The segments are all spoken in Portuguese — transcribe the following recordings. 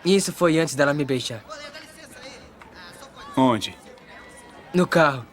Isso foi antes dela me beijar. Onde? No carro.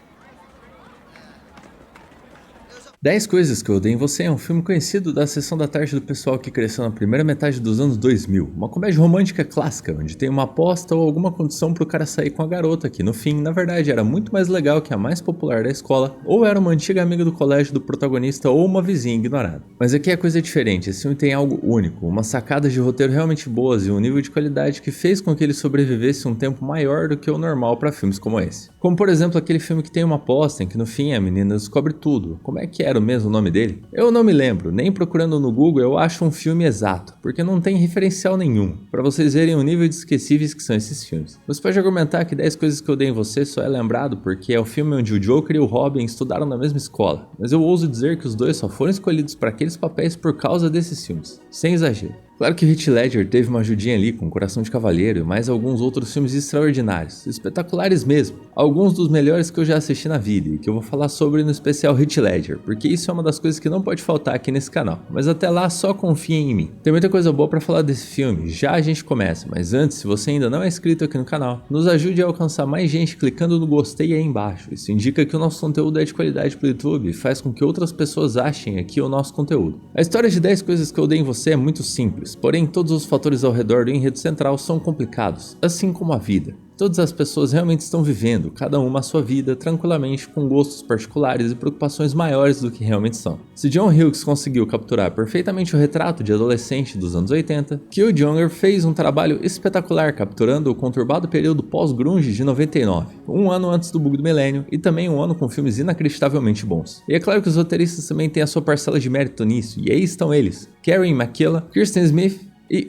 10 Coisas que Eu Odeio em Você é um filme conhecido da sessão da tarde do pessoal que cresceu na primeira metade dos anos 2000. Uma comédia romântica clássica, onde tem uma aposta ou alguma condição pro cara sair com a garota, que no fim, na verdade, era muito mais legal que a mais popular da escola, ou era uma antiga amiga do colégio do protagonista ou uma vizinha ignorada. Mas aqui a coisa é diferente, esse filme tem algo único, umas sacadas de roteiro realmente boas e um nível de qualidade que fez com que ele sobrevivesse um tempo maior do que o normal para filmes como esse. Como por exemplo aquele filme que tem uma aposta em que no fim a menina descobre tudo. Como é que era o mesmo nome dele? Eu não me lembro, nem procurando no Google eu acho um filme exato, porque não tem referencial nenhum, para vocês verem o nível de esquecíveis que são esses filmes. Você pode argumentar que 10 Coisas que Eu Odeio em Você só é lembrado porque é o filme onde o Joker e o Robin estudaram na mesma escola, mas eu ouso dizer que os dois só foram escolhidos para aqueles papéis por causa desses filmes, sem exagero. Claro que o Heath Ledger teve uma ajudinha ali com Coração de Cavaleiro e mais alguns outros filmes extraordinários, espetaculares mesmo, alguns dos melhores que eu já assisti na vida e que eu vou falar sobre no especial Heath Ledger, porque isso é uma das coisas que não pode faltar aqui nesse canal, mas até lá só confiem em mim. Tem muita coisa boa pra falar desse filme, já a gente começa, mas antes, se você ainda não é inscrito aqui no canal, nos ajude a alcançar mais gente clicando no gostei aí embaixo, isso indica que o nosso conteúdo é de qualidade pro YouTube e faz com que outras pessoas achem aqui o nosso conteúdo. A história de 10 Coisas que Eu Odeio em Você é muito simples, porém todos os fatores ao redor do enredo central são complicados, assim como a vida. Todas as pessoas realmente estão vivendo, cada uma a sua vida, tranquilamente, com gostos particulares e preocupações maiores do que realmente são. Se John Hughes conseguiu capturar perfeitamente o retrato de adolescente dos anos 80, Kyle Jonger fez um trabalho espetacular capturando o conturbado período pós-grunge de 99, um ano antes do bug do milênio e também um ano com filmes inacreditavelmente bons. E é claro que os roteiristas também têm a sua parcela de mérito nisso, e aí estão eles, Karen McKellar, Kirsten Smith e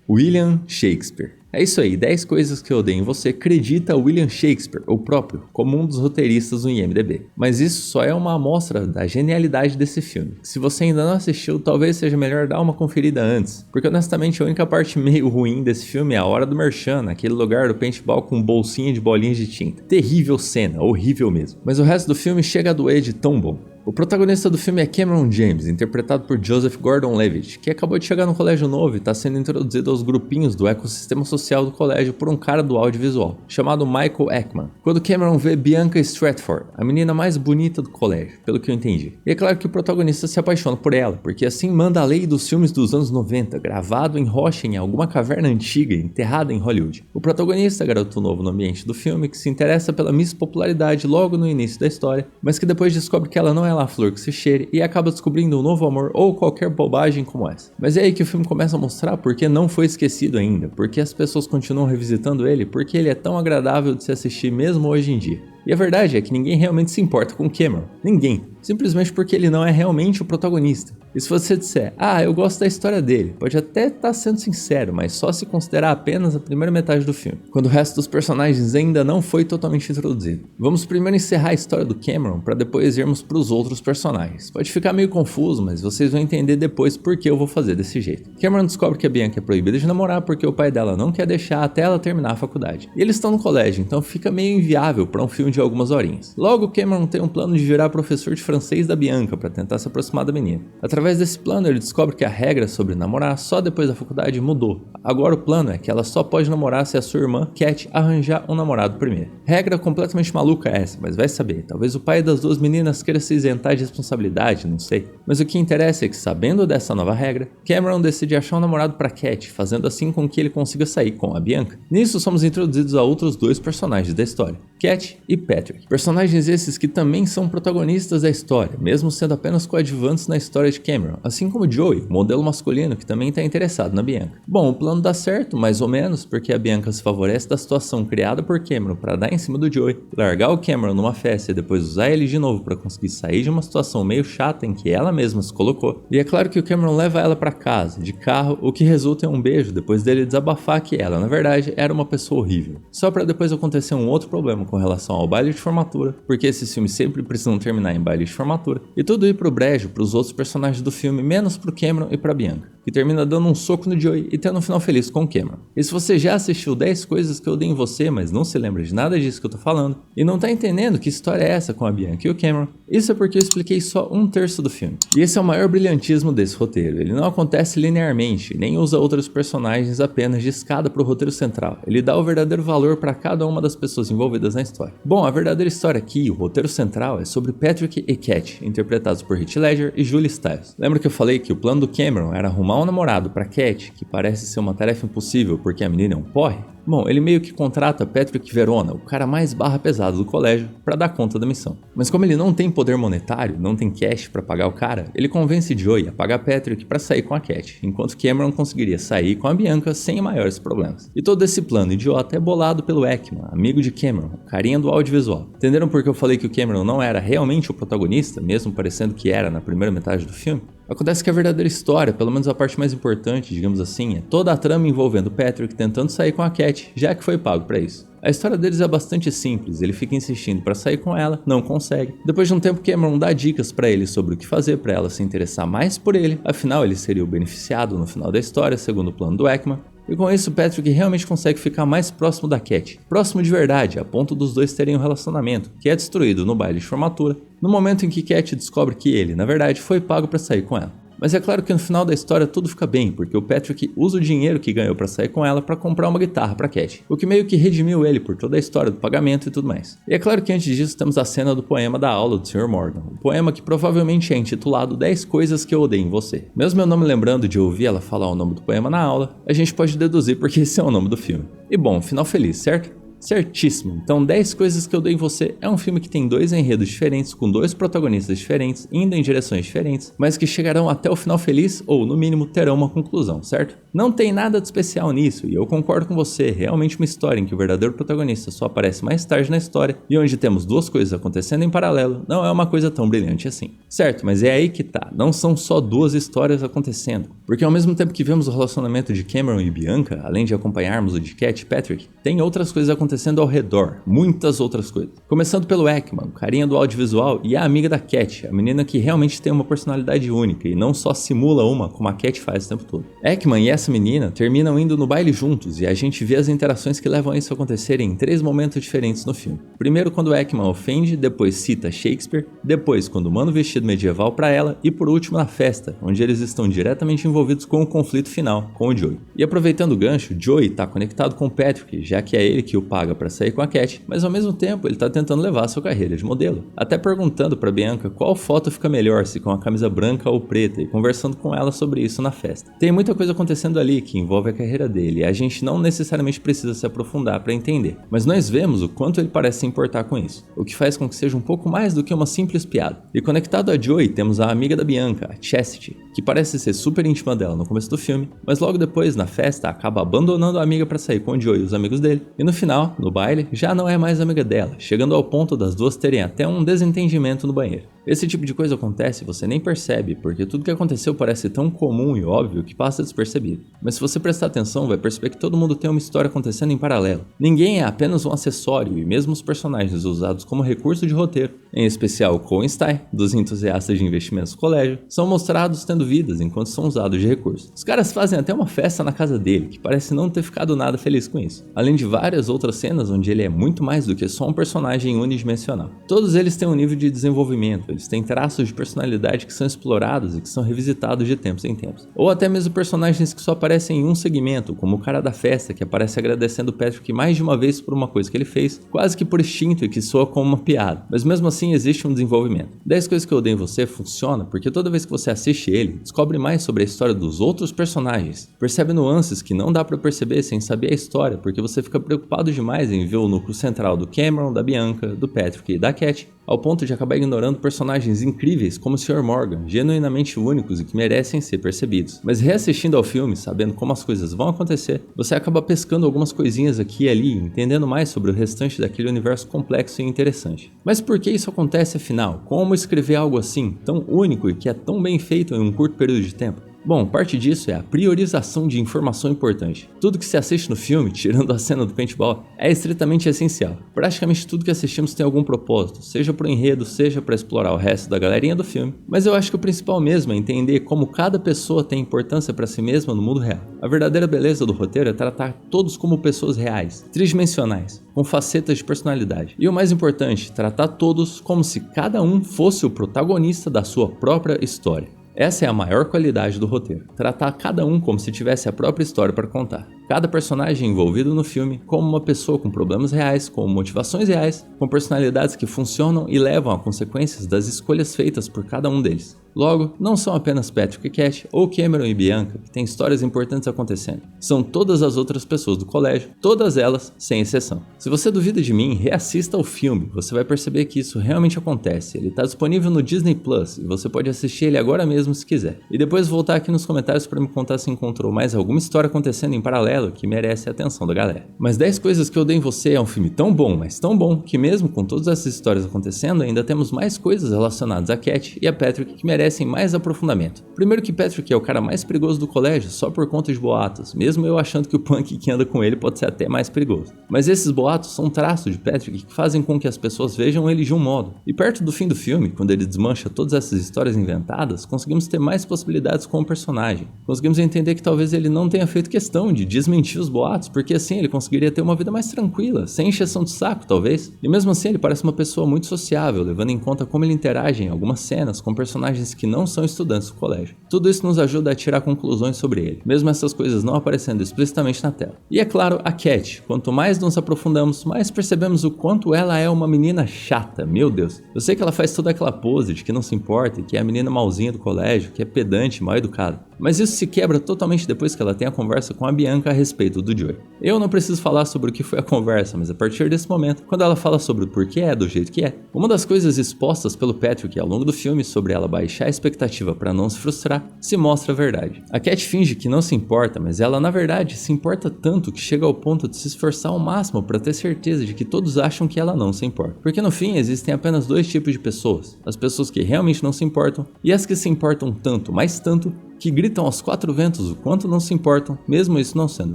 William Shakespeare. É isso aí, 10 Coisas que Eu Odeio em Você acredita William Shakespeare, o próprio, como um dos roteiristas do IMDb. Mas isso só é uma amostra da genialidade desse filme. Se você ainda não assistiu, talvez seja melhor dar uma conferida antes, porque honestamente a única parte meio ruim desse filme é a hora do merchan, naquele lugar do paintball com bolsinha de bolinhas de tinta. Terrível cena, horrível mesmo. Mas o resto do filme chega a doer de tão bom. O protagonista do filme é Cameron James, interpretado por Joseph Gordon-Levitt, que acabou de chegar no colégio novo e está sendo introduzido aos grupinhos do ecossistema social do colégio por um cara do audiovisual, chamado Michael Ekman. Quando Cameron vê Bianca Stratford, a menina mais bonita do colégio, pelo que eu entendi. E é claro que o protagonista se apaixona por ela, porque assim manda a lei dos filmes dos anos 90, gravado em rocha em alguma caverna antiga enterrada em Hollywood. O protagonista, garoto novo no ambiente do filme, que se interessa pela Miss Popularidade logo no início da história, mas que depois descobre que ela não é lá a flor que se cheire e acaba descobrindo um novo amor ou qualquer bobagem como essa. Mas é aí que o filme começa a mostrar porque não foi esquecido ainda, porque as pessoas continuam revisitando ele, porque ele é tão agradável de se assistir mesmo hoje em dia. E a verdade é que ninguém realmente se importa com Cameron. Ninguém. Simplesmente porque ele não é realmente o protagonista. E se você disser, eu gosto da história dele, pode até estar sendo sincero, mas só se considerar apenas a primeira metade do filme, quando o resto dos personagens ainda não foi totalmente introduzido. Vamos primeiro encerrar a história do Cameron para depois irmos para os outros personagens. Pode ficar meio confuso, mas vocês vão entender depois por que eu vou fazer desse jeito. Cameron descobre que a Bianca é proibida de namorar porque o pai dela não quer deixar até ela terminar a faculdade. E eles estão no colégio, então fica meio inviável para um filme de algumas horinhas. Logo, Cameron tem um plano de virar professor de francês da Bianca para tentar se aproximar da menina. Através desse plano, ele descobre que a regra sobre namorar só depois da faculdade mudou. Agora o plano é que ela só pode namorar se a sua irmã, Cat, arranjar um namorado primeiro. Regra completamente maluca essa, mas vai saber. Talvez o pai das duas meninas queira se isentar de responsabilidade, não sei. Mas o que interessa é que, sabendo dessa nova regra, Cameron decide achar um namorado para Cat, fazendo assim com que ele consiga sair com a Bianca. Nisso, somos introduzidos a outros dois personagens da história, Cat e Patrick. Personagens esses que também são protagonistas da história, mesmo sendo apenas coadjuvantes na história de Cameron, assim como Joey, modelo masculino que também está interessado na Bianca. Bom, o plano dá certo, mais ou menos, porque a Bianca se favorece da situação criada por Cameron para dar em cima do Joey, largar o Cameron numa festa e depois usar ele de novo para conseguir sair de uma situação meio chata em que ela mesma se colocou. E é claro que o Cameron leva ela para casa, de carro, o que resulta em um beijo depois dele desabafar que ela, na verdade, era uma pessoa horrível. Só para depois acontecer um outro problema com relação ao baile de formatura, porque esses filmes sempre precisam terminar em baile de formatura, e tudo ir pro brejo pros outros personagens do filme, menos pro Cameron e pra Bianca, que termina dando um soco no Joey e tendo um final feliz com o Cameron. E se você já assistiu 10 coisas que eu odeio em você, mas não se lembra de nada disso que eu tô falando, e não tá entendendo que história é essa com a Bianca e o Cameron, isso é porque eu expliquei só 1/3 do filme. E esse é o maior brilhantismo desse roteiro, ele não acontece linearmente, nem usa outros personagens apenas de escada pro roteiro central, ele dá o verdadeiro valor para cada uma das pessoas envolvidas na história. Bom, a verdadeira história aqui, o roteiro central, é sobre Patrick e Cat, interpretados por Heath Ledger e Julie Stiles. Lembra que eu falei que o plano do Cameron era arrumar um namorado pra Cat, que parece ser uma tarefa impossível porque a menina é um porre? Bom, ele meio que contrata Patrick Verona, o cara mais barra pesado do colégio, para dar conta da missão. Mas como ele não tem poder monetário, não tem cash para pagar o cara, ele convence Joey a pagar Patrick para sair com a Cat, enquanto Cameron conseguiria sair com a Bianca sem maiores problemas. E todo esse plano idiota é bolado pelo Ekman, amigo de Cameron, o carinha do audiovisual. Entenderam por que eu falei que o Cameron não era realmente o protagonista, mesmo parecendo que era na primeira metade do filme? Acontece que a verdadeira história, pelo menos a parte mais importante, digamos assim, é toda a trama envolvendo Patrick tentando sair com a Cat, já que foi pago para isso. A história deles é bastante simples, ele fica insistindo para sair com ela, não consegue. Depois de um tempo, Cameron dá dicas para ele sobre o que fazer para ela se interessar mais por ele, afinal ele seria o beneficiado no final da história, segundo o plano do Ekman. E com isso, Patrick realmente consegue ficar mais próximo da Cat, próximo de verdade, a ponto dos dois terem um relacionamento, que é destruído no baile de formatura, no momento em que Cat descobre que ele, na verdade, foi pago para sair com ela. Mas é claro que no final da história tudo fica bem, porque o Patrick usa o dinheiro que ganhou para sair com ela para comprar uma guitarra para Cat, o que meio que redimiu ele por toda a história do pagamento e tudo mais. E é claro que antes disso temos a cena do poema da aula do Sr. Morgan, um poema que provavelmente é intitulado 10 coisas que eu odeio em você. Mesmo eu não me lembrando de ouvir ela falar o nome do poema na aula, a gente pode deduzir porque esse é o nome do filme. E bom, final feliz, certo? Certíssimo, então 10 coisas que eu dei em você é um filme que tem 2 enredos diferentes, com 2 protagonistas diferentes, indo em direções diferentes, mas que chegarão até o final feliz ou no mínimo terão uma conclusão, certo? Não tem nada de especial nisso e eu concordo com você, realmente uma história em que o verdadeiro protagonista só aparece mais tarde na história e onde temos 2 coisas acontecendo em paralelo, não é uma coisa tão brilhante assim. Certo, mas é aí que tá, não são só 2 histórias acontecendo, porque ao mesmo tempo que vemos o relacionamento de Cameron e Bianca, além de acompanharmos o de Cat e Patrick, tem outras coisas acontecendo ao redor, muitas outras coisas. Começando pelo Ekman, o carinha do audiovisual e a amiga da Cat, a menina que realmente tem uma personalidade única e não só simula uma como a Cat faz o tempo todo. Ekman e essa menina terminam indo no baile juntos e a gente vê as interações que levam a isso a acontecerem em 3 momentos diferentes no filme. Primeiro quando Ekman ofende, depois cita Shakespeare, depois quando manda o vestido medieval pra ela e por último na festa, onde eles estão diretamente envolvidos com o conflito final com o Joey. E aproveitando o gancho, Joey tá conectado com o Patrick, já que é ele que o paga pra sair com a Cat, mas ao mesmo tempo ele tá tentando levar sua carreira de modelo, até perguntando pra Bianca qual foto fica melhor, se com a camisa branca ou preta, e conversando com ela sobre isso na festa. Tem muita coisa acontecendo ali que envolve a carreira dele, e a gente não necessariamente precisa se aprofundar pra entender, mas nós vemos o quanto ele parece se importar com isso, o que faz com que seja um pouco mais do que uma simples piada. E conectado a Joey temos a amiga da Bianca, a Chastity, que parece ser super íntima dela no começo do filme, mas logo depois, na festa, acaba abandonando a amiga pra sair com o Joey e os amigos dele, e no final, no baile, já não é mais amiga dela, chegando ao ponto das duas terem até um desentendimento no banheiro. Esse tipo de coisa acontece e você nem percebe, porque tudo que aconteceu parece tão comum e óbvio que passa despercebido. Mas se você prestar atenção, vai perceber que todo mundo tem uma história acontecendo em paralelo. Ninguém é apenas um acessório e mesmo os personagens usados como recurso de roteiro, em especial o Cohenstein, dos entusiastas de investimentos do colégio, são mostrados tendo vidas enquanto são usados de recurso. Os caras fazem até uma festa na casa dele, que parece não ter ficado nada feliz com isso, além de várias outras cenas onde ele é muito mais do que só um personagem unidimensional. Todos eles têm um nível de desenvolvimento, eles têm traços de personalidade que são explorados e que são revisitados de tempos em tempos. Ou até mesmo personagens que só aparecem em um segmento, como o cara da festa que aparece agradecendo o Patrick mais de uma vez por uma coisa que ele fez, quase que por instinto e que soa como uma piada. Mas mesmo assim existe um desenvolvimento. 10 coisas que eu odeio em você funciona porque toda vez que você assiste ele, descobre mais sobre a história dos outros personagens, percebe nuances que não dá pra perceber sem saber a história, porque você fica preocupado demais em ver o núcleo central do Cameron, da Bianca, do Patrick e da Cat, ao ponto de acabar ignorando personagens incríveis como o Sr. Morgan, genuinamente únicos e que merecem ser percebidos. Mas reassistindo ao filme, sabendo como as coisas vão acontecer, você acaba pescando algumas coisinhas aqui e ali, entendendo mais sobre o restante daquele universo complexo e interessante. Mas por que isso acontece afinal? Como escrever algo assim, tão único e que é tão bem feito em um curto período de tempo? Bom, parte disso é a priorização de informação importante. Tudo que se assiste no filme, tirando a cena do paintball, é estritamente essencial. Praticamente tudo que assistimos tem algum propósito, seja pro enredo, seja para explorar o resto da galerinha do filme, mas eu acho que o principal mesmo é entender como cada pessoa tem importância para si mesma no mundo real. A verdadeira beleza do roteiro é tratar todos como pessoas reais, tridimensionais, com facetas de personalidade. E o mais importante, tratar todos como se cada um fosse o protagonista da sua própria história. Essa é a maior qualidade do roteiro, tratar cada um como se tivesse a própria história para contar. Cada personagem envolvido no filme como uma pessoa com problemas reais, com motivações reais, com personalidades que funcionam e levam a consequências das escolhas feitas por cada um deles. Logo, não são apenas Patrick e Cat ou Cameron e Bianca que têm histórias importantes acontecendo. São todas as outras pessoas do colégio, todas elas, sem exceção. Se você duvida de mim, reassista ao filme, você vai perceber que isso realmente acontece. Ele está disponível no Disney Plus e você pode assistir ele agora mesmo se quiser. E depois voltar aqui nos comentários para me contar se encontrou mais alguma história acontecendo em paralelo que merece a atenção da galera. Mas 10 Coisas que Eu Odeio em Você é um filme tão bom, mas tão bom, que mesmo com todas essas histórias acontecendo, ainda temos mais coisas relacionadas a Cat e a Patrick que merecem mais aprofundamento. Primeiro que Patrick é o cara mais perigoso do colégio só por conta de boatos, mesmo eu achando que o punk que anda com ele pode ser até mais perigoso. Mas esses boatos são traços de Patrick que fazem com que as pessoas vejam ele de um modo. E perto do fim do filme, quando ele desmancha todas essas histórias inventadas, conseguimos ter mais possibilidades com o personagem. Conseguimos entender que talvez ele não tenha feito questão de desmentir os boatos, porque assim ele conseguiria ter uma vida mais tranquila, sem encheção de saco talvez. E mesmo assim ele parece uma pessoa muito sociável, levando em conta como ele interage em algumas cenas com personagens que não são estudantes do colégio. Tudo isso nos ajuda a tirar conclusões sobre ele, mesmo essas coisas não aparecendo explicitamente na tela. E é claro, a Cat. Quanto mais nos aprofundamos, mais percebemos o quanto ela é uma menina chata, meu Deus. Eu sei que ela faz toda aquela pose de que não se importa, que é a menina malzinha do colégio, que é pedante, mal educada. Mas isso se quebra totalmente depois que ela tem a conversa com a Bianca a respeito do Joey. Eu não preciso falar sobre o que foi a conversa, mas a partir desse momento, quando ela fala sobre o porquê é do jeito que é, uma das coisas expostas pelo Patrick ao longo do filme sobre ela baixar a expectativa para não se frustrar, se mostra a verdade. A Cat finge que não se importa, mas ela na verdade se importa tanto que chega ao ponto de se esforçar ao máximo para ter certeza de que todos acham que ela não se importa. Porque no fim existem apenas dois tipos de pessoas, as pessoas que realmente não se importam e as que se importam tanto, mais tanto, que gritam aos quatro ventos o quanto não se importam, mesmo isso não sendo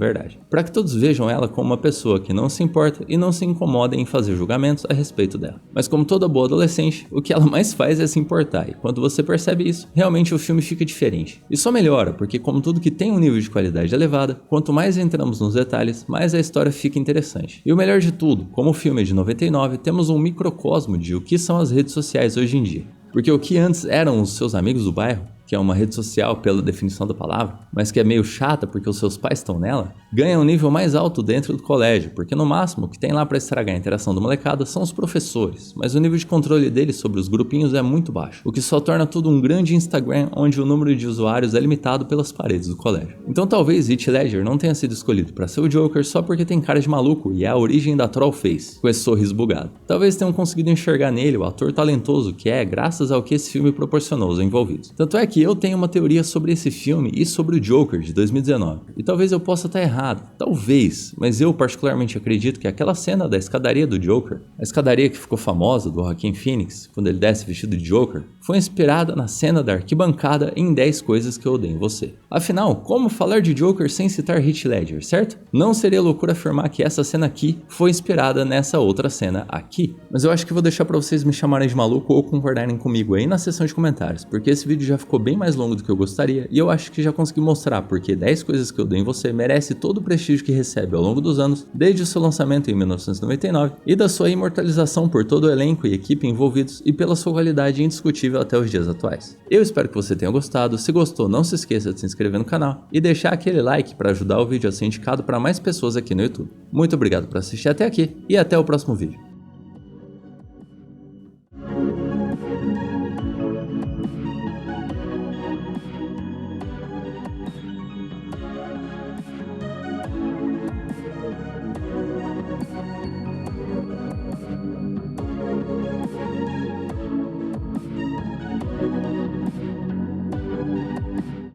verdade. Para que todos vejam ela como uma pessoa que não se importa e não se incomodem em fazer julgamentos a respeito dela. Mas como toda boa adolescente, o que ela mais faz é se importar, e quando você percebe isso, realmente o filme fica diferente. E só melhora, porque como tudo que tem um nível de qualidade elevada, quanto mais entramos nos detalhes, mais a história fica interessante. E o melhor de tudo, como o filme é de 99, temos um microcosmo de o que são as redes sociais hoje em dia. Porque o que antes eram os seus amigos do bairro, que é uma rede social pela definição da palavra, mas que é meio chata porque os seus pais estão nela, ganha um nível mais alto dentro do colégio, porque no máximo o que tem lá para estragar a interação da molecada são os professores, mas o nível de controle deles sobre os grupinhos é muito baixo, o que só torna tudo um grande Instagram onde o número de usuários é limitado pelas paredes do colégio. Então talvez Heath Ledger não tenha sido escolhido para ser o Joker só porque tem cara de maluco e é a origem da Trollface, com esse sorriso bugado. Talvez tenham conseguido enxergar nele o ator talentoso que é, graças ao que esse filme proporcionou aos envolvidos. Tanto é que eu tenho uma teoria sobre esse filme e sobre o Joker de 2019. E talvez eu possa estar errado, talvez, mas eu particularmente acredito que aquela cena da escadaria do Joker, a escadaria que ficou famosa do Joaquin Phoenix, quando ele desce vestido de Joker, foi inspirada na cena da arquibancada em 10 Coisas que Eu Odeio em Você. Afinal, como falar de Joker sem citar Heath Ledger, certo? Não seria loucura afirmar que essa cena aqui foi inspirada nessa outra cena aqui. Mas eu acho que vou deixar pra vocês me chamarem de maluco ou concordarem comigo aí na seção de comentários, porque esse vídeo já ficou bem mais longo do que eu gostaria e eu acho que já consegui mostrar porque 10 Coisas que Eu Odeio em Você merece todo o prestígio que recebe ao longo dos anos, desde o seu lançamento em 1999 e da sua imortalização por todo o elenco e equipe envolvidos e pela sua qualidade indiscutível até os dias atuais. Eu espero que você tenha gostado, se gostou não se esqueça de se inscrever no canal e deixar aquele like para ajudar o vídeo a ser indicado para mais pessoas aqui no YouTube. Muito obrigado por assistir até aqui e até o próximo vídeo.